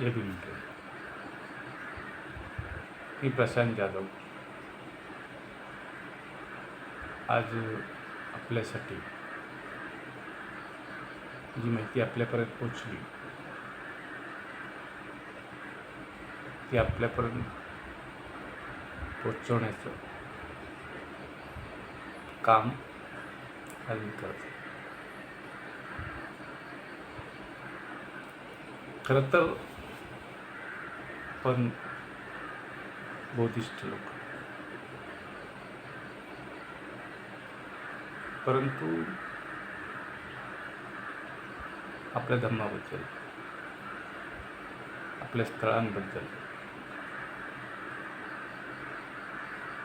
जय भीम. मी प्रशांत जाधव. आज आपल्यासाठी जी माहिती आपल्यापर्यंत पोचली ती आपल्यापर्यंत पोचवण्याचं काम आज मी करतो. खरं तर पण बौद्धिस्ट लोक, परंतु आपल्या धर्माबद्दल, आपल्या स्थळांबद्दल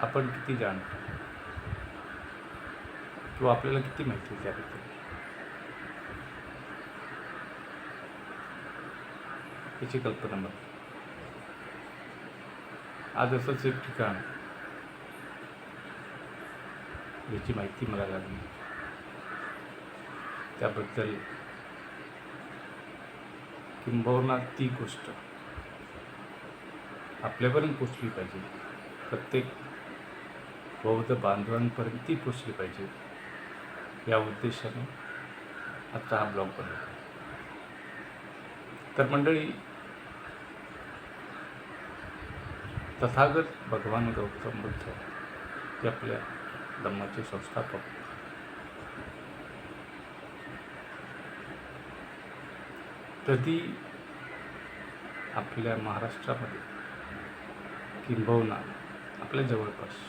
आपण किती जाणतो किंवा आपल्याला किती माहिती आहे त्याबद्दल याची कल्पना मला. आज असंच एक ठिकाण याची माहिती मला लागली, त्याबद्दल किंबहुना ती गोष्ट आपल्यापर्यंत पोचली पाहिजे, प्रत्येक बौद्ध बांधवांपर्यंत ती पोचली पाहिजे या उद्देशाने आता हा ब्लॉग बनवला. तर मंडळी, तथागत भगवान गौतम बुद्ध हे आपल्या धम्माचे संस्थापक, कधी आपल्या महाराष्ट्रामध्ये किंबहुना आपल्या जवळपास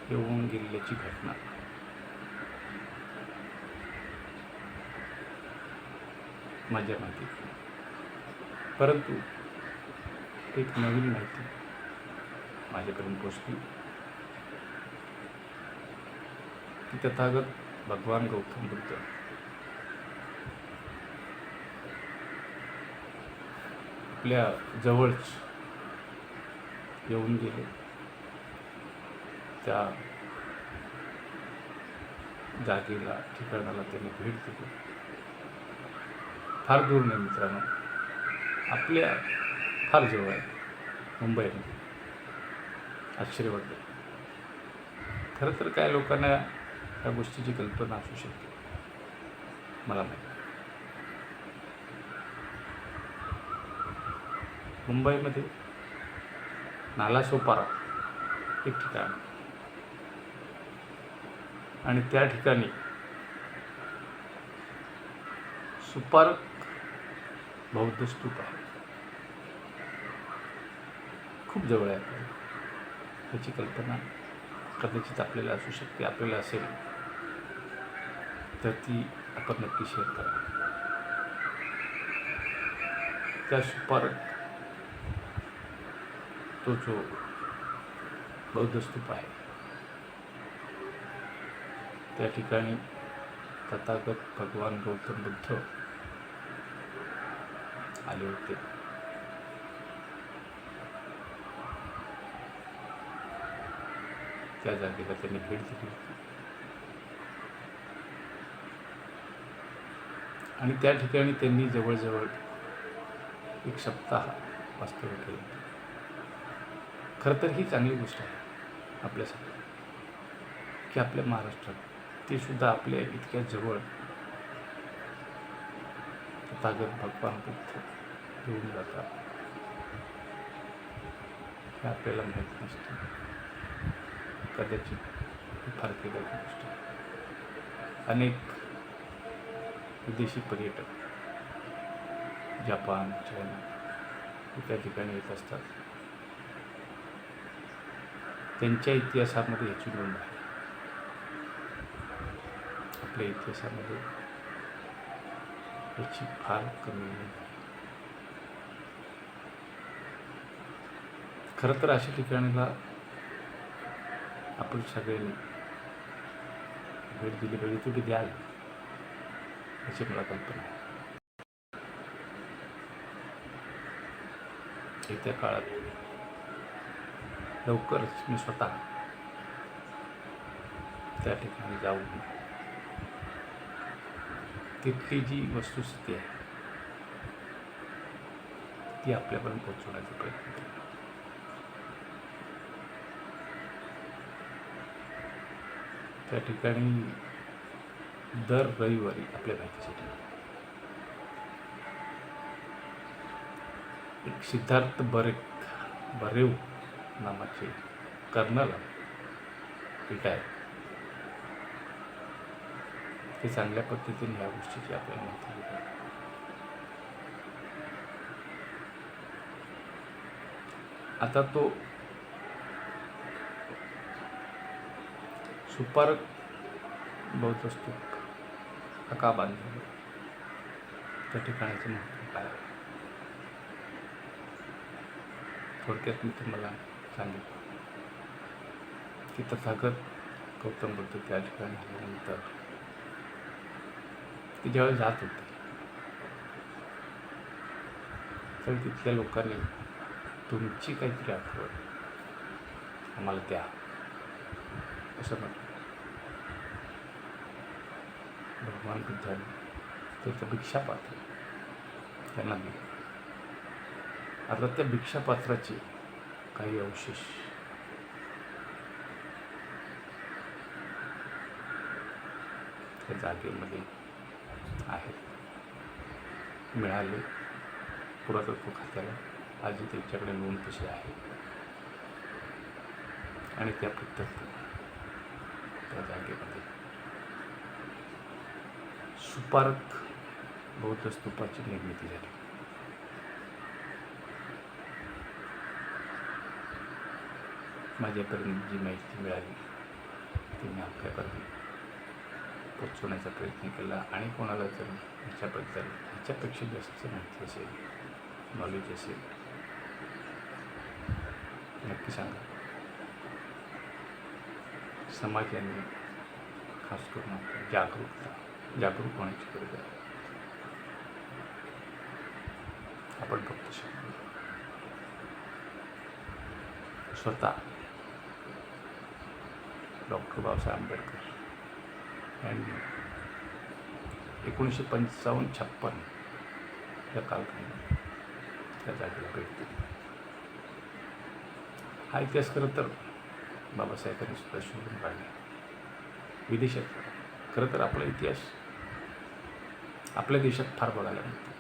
येऊन गेलेल्याची घटना माझ्या माहिती, परंतु एक नवीन माहिती माझ्यापर्यंत पोचली की तथागत भगवान गौतम बुद्ध आपल्या जवळच येऊन गेले. त्या जागेला, ठिकाणाला त्यांनी भेट दिली. फार दूर नाही मित्रांनो, आपल्या फार जवळ आहे, मुंबईमध्ये. आश्चर्य वाटतं. खरं तर काय लोकांना या गोष्टीची कल्पना असू शकते, मला माहिती. मुंबईमध्ये नालासोपारा एक ठिकाण आणि त्या ठिकाणी सुपारक बौद्ध स्तूप आहे. खूप जवळ आहे आपल्याला. त्याची कल्पना कदाचित आपल्याला असू शकते, आपल्याला असेल तर ती आपण नक्की शेअर करा. त्या सुपारक, तो जो बौद्ध स्तूप आहे, त्या ठिकाणी तथागत भगवान गौतम बुद्ध आले होते. त्या जागेला त्यांनी भेट दिली होती आणि त्या ठिकाणी त्यांनी जवळजवळ एक सप्ताह वास्तव्य केलं. खरं तर ही चांगली गोष्ट आहे आपल्यासाठी की आपल्या महाराष्ट्रात ते सुद्धा आपल्या इतक्या जवळ तथागत भगवान बुद्ध येऊन जातात. हे आपल्याला माहीत नसतं. कदाचित ही फार केल्याची गोष्ट आहे. अनेक विदेशी पर्यटक जपान, चायना त्या ठिकाणी येत असतात. त्यांच्या इतिहासामध्ये याची नोंद आहे. आपल्या इतिहासामध्ये याची फार कमी नोंद आहे. खरं तर अशा ठिकाणीला आपण सगळ्यांनी भेट दिली पाहिजे. तुम्ही द्याल याची मला कल्पना आहे. येत्या काळात लवकरच मी स्वतः त्या ठिकाणी जाऊन तिथली जी वस्तुस्थिती आहे ती आपल्यापर्यंत पोहोचवण्याचा प्रयत्न केला. त्या ठिकाणी दर रविवारी आपल्या माहितीसाठी एक सिद्धार्थ बरेव नावाचे कर्नल रिटायर, ते चांगल्या पद्धतीने ह्या गोष्टीची आपल्याला माहिती देतात. आता तो सुपारक बौद्ध स्तूप का बांधलेला, त्या ठिकाणाचं महत्त्व काय आहे, थोडक्यात मी तुम्हाला सांगितलं की तथागत गौतम बुद्ध त्या ठिकाणी आल्यानंतर ते ज्यावेळेस जात होते तर तिथल्या लोकांनी तुमची काहीतरी आठवण आम्हाला द्या असं म्हटलं. भगवान बुद्धाने त्याचं भिक्षापात्र त्यांना दिलं. आता त्या भिक्षापात्राचे काही अवशेष त्या जागेमध्ये आहेत, मिळाले पुरातत्व खात्याला. आजही त्यांच्याकडे नोंद तशी आहे आणि त्या पद्धतीने त्या जागेमध्ये सुपारक बौद्ध स्तूपाची निर्मिती झाली. माझ्यापर्यंत जी माहिती मिळाली ती मी आपल्यापर्यंत पोचवण्याचा प्रयत्न केला. आणि कोणाला जर ह्याच्याबद्दल ह्याच्यापेक्षा जास्त माहिती असेल, नॉलेज असेल, नक्की सांगा. समाजाने खास करून जागरूक होण्याची गरज आहे. आपण फक्त शकतो स्वतः डॉक्टर बाबासाहेब आंबेडकर यांनी 1955-56 या कालखंडात त्या जागेला भेट दिली. हा इतिहास खरं तर बाबासाहेबांनी सुद्धा शोधून काढला. विदेशात खरं तर आपला इतिहास आपल्या देशात फार बघायला मिळतो.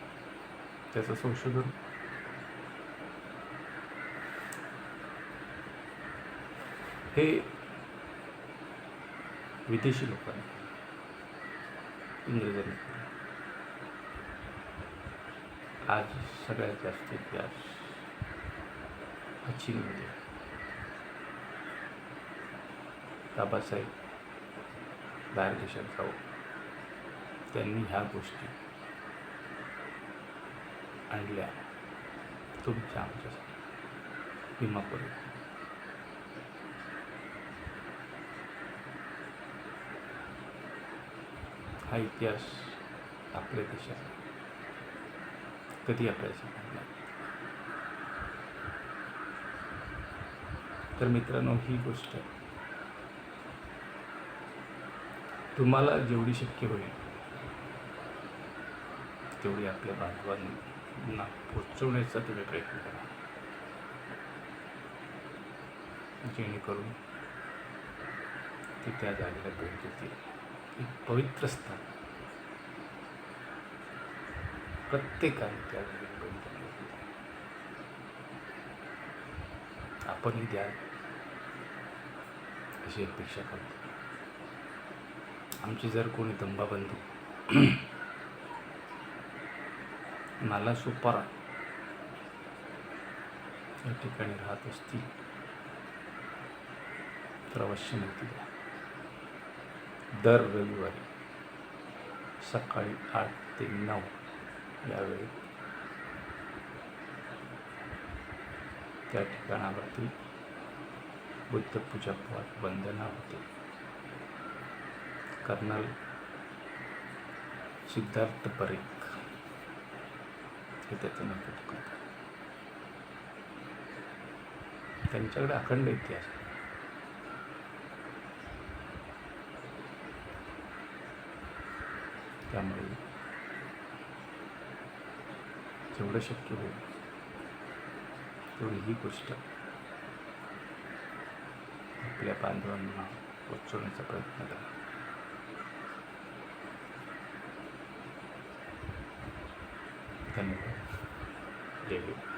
त्याचं संशोधन हे विदेशी लोकांनी, इंग्रजांनी. आज सगळ्यात जास्त इतिहास हा चीनमध्ये. बाबासाहेब बाहेर देशात जाऊ त्यांनी ह्या गोष्टी आणल्या तुमच्या आमच्यासाठी भीमापुरी. हा इतिहास आपल्या देशात कधी आपल्याला सांगितला. तर मित्रांनो, ही गोष्ट तुम्हाला जेवढी शक्य होईल तेवढी आपल्या बांधवांना पोचवण्याचा तुम्ही प्रयत्न करा, जेणेकरून ते त्या जागेला भेट देतील. एक पवित्र स्थान प्रत्येकाने त्या जागेला भेट दिली. आपणही द्या अशी अपेक्षा करतो. आमची जर कोणी दंबाबंधू नालासोपारा या ठिकाणी राहत असतील तर अवश्य माहिती द्या. दर रविवारी सकाळी 8 ते 9 यावेळी त्या ठिकाणावरती बुद्धपूजा वंदना होते. कर्नल सिद्धार्थ परेख हे त्याचं नेतृत्व करतात. त्यांच्याकडे अखंड इतिहास आहे. त्यामुळे जेवढं शक्य होईल तेवढी ही गोष्ट आपल्या बांधवांना पोचवण्याचा प्रयत्न करा. धन्यवाद. जय हिंद.